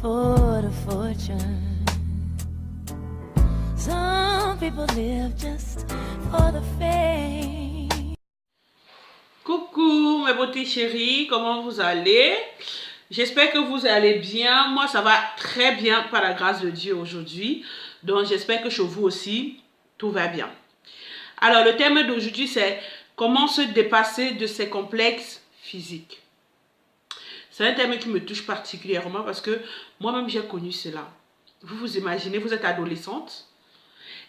afford a fortune. Some people live just for the fame. Coucou mes beautés chéries, comment vous allez? J'espère que vous allez bien. Moi ça va très bien par la grâce de Dieu aujourd'hui. Donc j'espère que chez vous aussi tout va bien. Alors le thème d'aujourd'hui c'est comment se dépasser de ses complexes physiques. C'est un thème qui me touche particulièrement parce que moi-même j'ai connu cela. Vous vous imaginez, vous êtes adolescente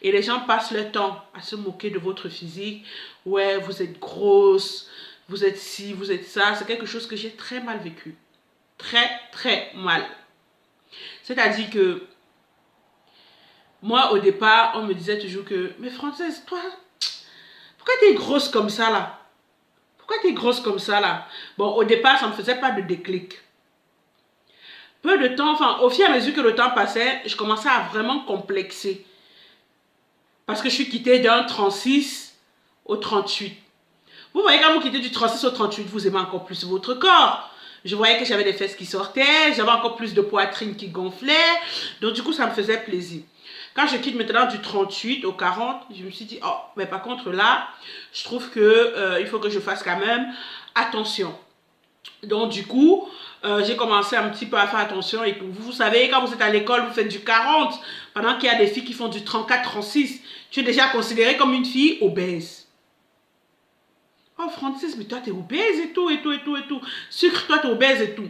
et les gens passent leur temps à se moquer de votre physique. Ouais, vous êtes grosse, vous êtes ci, vous êtes ça. C'est quelque chose que j'ai très mal vécu. Très mal. C'est-à-dire que moi au départ, on me disait toujours que mais Frances, toi, pourquoi tu es grosse comme ça là? Pourquoi tu es grosse comme ça là? Bon, au départ, ça ne me faisait pas de déclic. Peu de temps, enfin, au fur et à mesure que le temps passait, je commençais à vraiment complexer. Parce que je suis quittée d'un 36 au 38. Vous voyez, quand vous quittez du 36 au 38, vous aimez encore plus votre corps. Je voyais que j'avais des fesses qui sortaient, j'avais encore plus de poitrine qui gonflait. Donc, du coup, ça me faisait plaisir. Quand je quitte maintenant du 38 au 40, je me suis dit, oh, mais par contre là, je trouve que il faut que je fasse quand même attention. Donc du coup, j'ai commencé un petit peu à faire attention. Et vous savez, quand vous êtes à l'école, vous faites du 40, pendant qu'il y a des filles qui font du 34, 36. Tu es déjà considérée comme une fille obèse. Oh Francis, mais toi t'es obèse et tout. Sucre, toi t'es obèse et tout.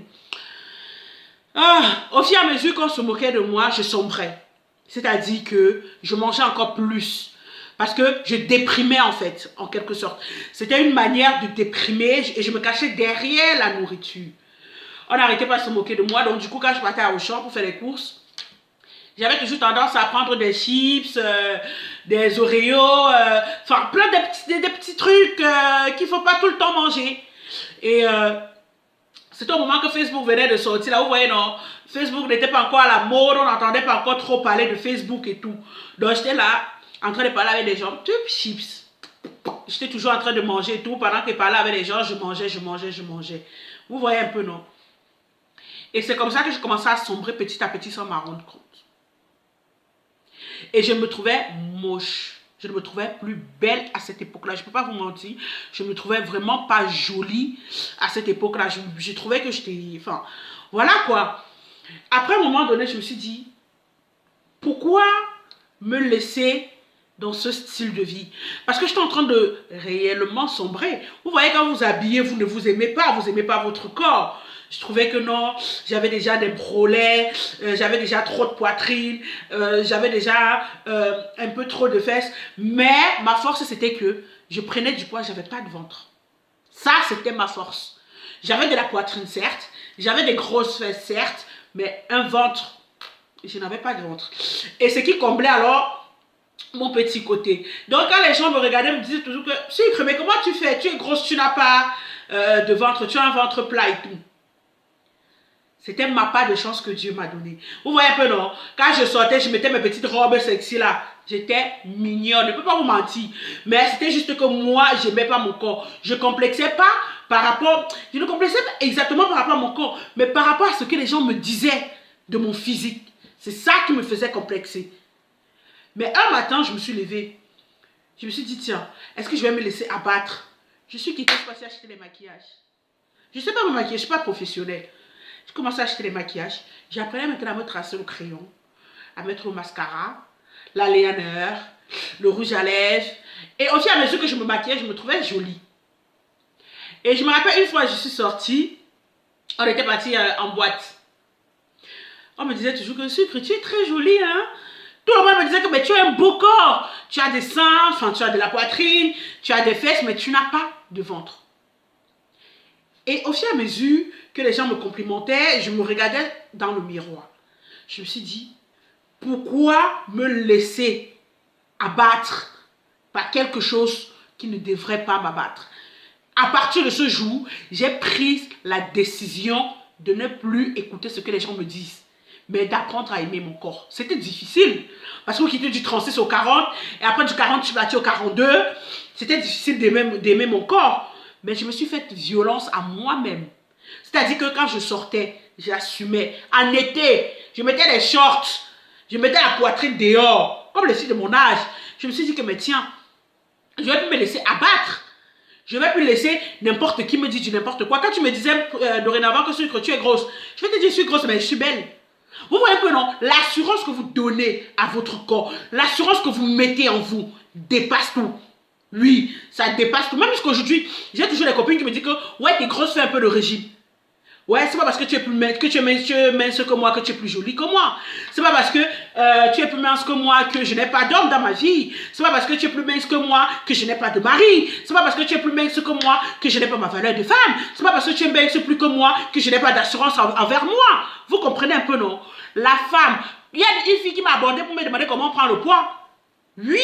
Ah, au fur et à mesure qu'on se moquait de moi, je sombrais. C'est-à-dire que je mangeais encore plus. Parce que je déprimais en fait, en quelque sorte. C'était une manière de déprimer et je me cachais derrière la nourriture. On n'arrêtait pas de se moquer de moi. Donc du coup, quand je partais à Auchan pour faire les courses, j'avais toujours tendance à prendre des chips, des Oreos, enfin plein de petits trucs qu'il ne faut pas tout le temps manger. Et c'était au moment que Facebook venait de sortir. Là, vous voyez, non? Facebook n'était pas encore à la mode, on n'entendait pas encore trop parler de Facebook et tout. Donc j'étais là, en train de parler avec des gens, chips. J'étais toujours en train de manger et tout. Pendant que je parlais avec les gens, je mangeais. Vous voyez un peu, non? Et c'est comme ça que je commençais à sombrer petit à petit sans m'en rendre compte. Et je me trouvais moche. Je ne me trouvais plus belle à cette époque-là. Je ne peux pas vous mentir. Je ne me trouvais vraiment pas jolie à cette époque-là. Je trouvais que j'étais... Enfin, voilà quoi. Après un moment donné, je me suis dit, pourquoi me laisser dans ce style de vie? Parce que j'étais en train de réellement sombrer. Vous voyez, quand vous habillez, vous ne vous aimez pas votre corps. Je trouvais que non, j'avais déjà des brolets, j'avais déjà trop de poitrine, j'avais déjà un peu trop de fesses. Mais ma force, c'était que je prenais du poids, j'avais pas de ventre. Ça, c'était ma force. J'avais de la poitrine, certes, j'avais des grosses fesses, certes, mais un ventre, je n'avais pas de ventre. Et ce qui comblait alors mon petit côté. Donc quand les gens me regardaient, me disaient toujours que sucre, mais comment tu fais? Tu es grosse, tu n'as pas de ventre, tu as un ventre plat et tout. C'était ma part de chance que Dieu m'a donnée. Vous voyez un peu, non? Quand je sortais, je mettais mes petites robes sexy là. J'étais mignonne, je ne peux pas vous mentir. Mais c'était juste que moi, je n'aimais pas mon corps. Je ne complexais pas par rapport... Je ne complexais pas exactement par rapport à mon corps, mais par rapport à ce que les gens me disaient de mon physique. C'est ça qui me faisait complexer. Mais un matin, je me suis levée. Je me suis dit, tiens, est-ce que je vais me laisser abattre? Je suis quittée, je suis passée acheter les maquillages. Je ne sais pas me maquiller, je ne suis pas professionnelle. Je commençais à acheter les maquillages. J'apprenais maintenant à me tracer le crayon, à mettre le mascara, l'eyeliner, le rouge à lèvres. Et au fur et à mesure que je me maquillais, je me trouvais jolie. Et je me rappelle une fois, je suis sortie, on était parti en boîte. On me disait toujours que sucre, tu es très jolie, hein? Tout le monde me disait que mais tu as un beau corps. Tu as des seins, enfin tu as de la poitrine, tu as des fesses, mais tu n'as pas de ventre. Et au fur et à mesure que les gens me complimentaient, je me regardais dans le miroir. Je me suis dit, pourquoi me laisser abattre par quelque chose qui ne devrait pas m'abattre? À partir de ce jour, j'ai pris la décision de ne plus écouter ce que les gens me disent, mais d'apprendre à aimer mon corps. C'était difficile, parce que vous quittez du 36 au 40, et après du 40, je suis partie au 42. C'était difficile d'aimer mon corps. Mais je me suis fait violence à moi-même. C'est-à-dire que quand je sortais, j'assumais. En été, je mettais des shorts, je mettais la poitrine dehors, comme les filles de mon âge. Je me suis dit que, mais tiens, je vais plus me laisser abattre. Je vais plus laisser n'importe qui me dire du n'importe quoi. Quand tu me disais dorénavant que tu es grosse, je vais te dire je suis grosse, mais je suis belle. Vous voyez un peu, non? L'assurance que vous donnez à votre corps, l'assurance que vous mettez en vous, dépasse tout. Oui, ça dépasse tout. Même jusqu'aujourd'hui, j'ai toujours des copines qui me disent que, ouais, t'es grosse, fais un peu de régime. Ouais, c'est pas parce que tu es plus mince, que tu es mince que moi, que tu es plus jolie que moi. C'est pas parce que tu es plus mince que moi que je n'ai pas d'homme dans ma vie. C'est pas parce que tu es plus mince que moi que je n'ai pas de mari. C'est pas parce que tu es plus mince que moi que je n'ai pas ma valeur de femme. C'est pas parce que tu es mince plus que moi que je n'ai pas d'assurance envers moi. Vous comprenez un peu, non? La femme, il y a une fille qui m'a abordé pour me demander comment on prend le poids. Oui,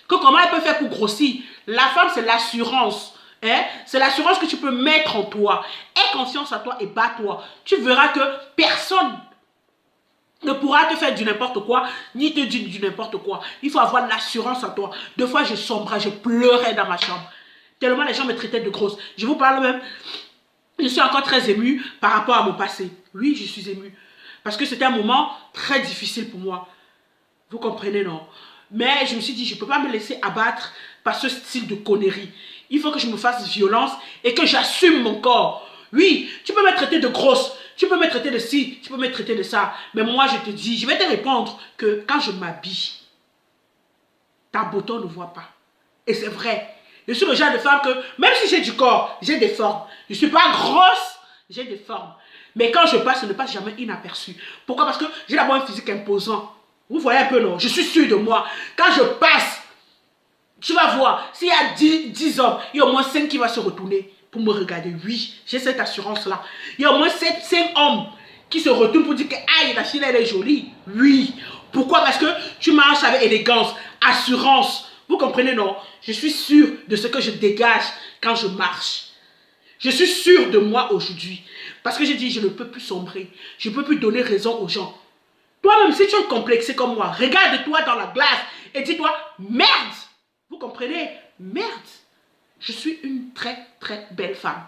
que comment elle peut faire pour grossir. La femme, c'est l'assurance. Hein? C'est l'assurance que tu peux mettre en toi. Aie confiance en toi et bats-toi. Tu verras que personne ne pourra te faire du n'importe quoi, ni te dire du n'importe quoi. Il faut avoir l'assurance en toi. Deux fois, je sombrais, je pleurais dans ma chambre. Tellement les gens me traitaient de grosse. Je vous parle même, je suis encore très émue par rapport à mon passé. Oui, je suis émue. Parce que c'était un moment très difficile pour moi. Vous comprenez, non? Mais je me suis dit, je ne peux pas me laisser abattre par ce style de conneries. Il faut que je me fasse violence et que j'assume mon corps. Oui, tu peux me traiter de grosse, tu peux me traiter de ci, tu peux me traiter de ça. Mais moi, je te dis, je vais te répondre que quand je m'habille, ta beauté ne voit pas. Et c'est vrai. Je suis le genre de femme que, même si j'ai du corps, j'ai des formes. Je ne suis pas grosse, j'ai des formes. Mais quand je passe, je ne passe jamais inaperçu. Pourquoi? Parce que j'ai d'abord un physique imposant. Vous voyez un peu, non? Je suis sûre de moi. Quand je passe, tu vas voir, s'il y a 10 hommes, il y a au moins 5 qui vont se retourner pour me regarder. Oui, j'ai cette assurance-là. Il y a au moins 5 hommes qui se retournent pour dire que aïe, la fille, elle est jolie. Oui. Pourquoi? Parce que tu marches avec élégance, assurance. Vous comprenez, non? Je suis sûre de ce que je dégage quand je marche. Je suis sûre de moi aujourd'hui. Parce que j'ai dit, je ne peux plus sombrer. Je ne peux plus donner raison aux gens. Toi-même, si tu es complexé comme moi, regarde-toi dans la glace et dis-toi, merde! Vous comprenez? Merde! Je suis une très, très belle femme.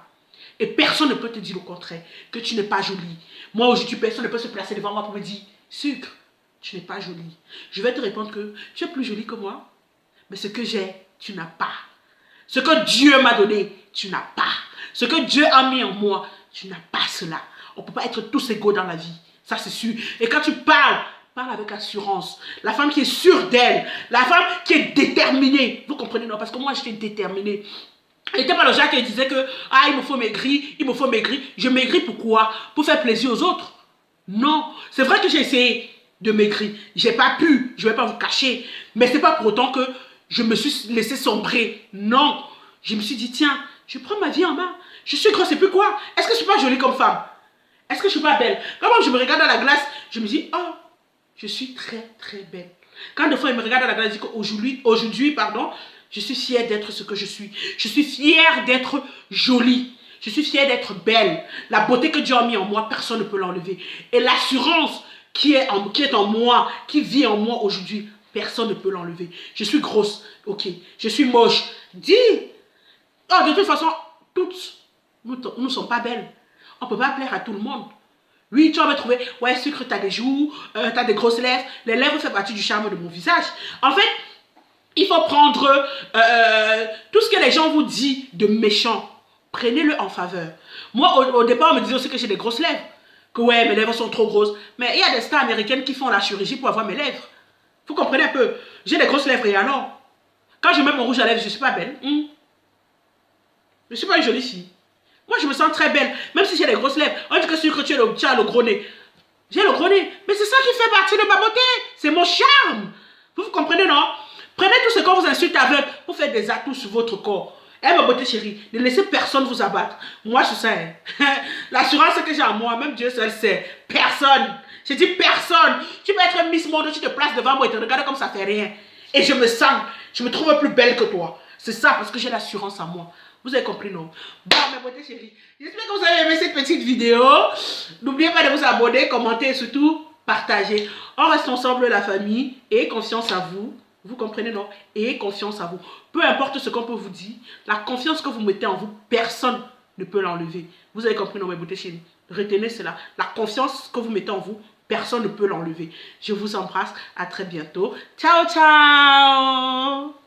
Et personne ne peut te dire le contraire, que tu n'es pas jolie. Moi, aujourd'hui, personne ne peut se placer devant moi pour me dire, sucre, tu n'es pas jolie. Je vais te répondre que tu es plus jolie que moi. Mais ce que j'ai, tu n'as pas. Ce que Dieu m'a donné, tu n'as pas. Ce que Dieu a mis en moi, tu n'as pas cela. On ne peut pas être tous égaux dans la vie. Ça, c'est sûr. Et quand tu parles, parle avec assurance. La femme qui est sûre d'elle. La femme qui est déterminée. Vous comprenez, non? Parce que moi, j'étais déterminée. Il n'était pas le genre qui disait que ah, il me faut maigrir, il me faut maigrir. Je maigris pourquoi? Pour faire plaisir aux autres. Non. C'est vrai que j'ai essayé de maigrir. J'ai pas pu. Je ne vais pas vous cacher. Mais ce n'est pas pour autant que je me suis laissé sombrer. Non. Je me suis dit, tiens, je prends ma vie en main. Je suis grosse et puis quoi? Est-ce que je ne suis pas jolie comme femme? Est-ce que je ne suis pas belle? Quand je me regarde dans la glace, je me dis, oh, je suis très, très belle. Quand des fois, il me regarde dans la glace, je dis qu'aujourd'hui, je suis fière d'être ce que je suis. Je suis fière d'être jolie. Je suis fière d'être belle. La beauté que Dieu a mis en moi, personne ne peut l'enlever. Et l'assurance qui est en moi, qui vit en moi aujourd'hui, personne ne peut l'enlever. Je suis grosse, ok. Je suis moche. Dis. Oh, de toute façon, toutes, nous ne sommes pas belles. On ne peut pas plaire à tout le monde. Oui, tu vas me trouver, ouais, sucre, tu as des joues, tu as des grosses lèvres. Les lèvres font partie du charme de mon visage. En fait, il faut prendre tout ce que les gens vous disent de méchant. Prenez-le en faveur. Moi, au départ, on me disait aussi que j'ai des grosses lèvres. Que ouais, mes lèvres sont trop grosses. Mais il y a des stars américaines qui font la chirurgie pour avoir mes lèvres. Vous comprenez un peu? J'ai des grosses lèvres et alors? Quand je mets mon rouge à lèvres, je ne suis pas belle. Je ne suis pas une jolie fille. Moi, je me sens très belle. Même si j'ai des grosses lèvres. On dit que tu as le gros nez. J'ai le gros nez. Mais c'est ça qui fait partie de ma beauté. C'est mon charme. Vous comprenez, non? Prenez tout ce qu'on vous insulte avec pour faire des atouts sur votre corps. Eh, ma beauté chérie, ne laissez personne vous abattre. Moi, je sais. L'assurance que j'ai en moi, même Dieu seul sait. Personne. Je dis personne. Tu peux être Miss Monde, tu te places devant moi et te regardes comme ça fait rien. Et je me trouve plus belle que toi. C'est ça, parce que j'ai l'assurance en moi. Vous avez compris, non? Bon, mes beautés chéries, j'espère que vous avez aimé cette petite vidéo. N'oubliez pas de vous abonner, commenter et surtout partager. On reste ensemble, la famille, et confiance à vous. Vous comprenez, non? Et confiance à vous. Peu importe ce qu'on peut vous dire, la confiance que vous mettez en vous, personne ne peut l'enlever. Vous avez compris, non, mes beautés chéries? Retenez cela. La confiance que vous mettez en vous, personne ne peut l'enlever. Je vous embrasse. À très bientôt. Ciao, ciao!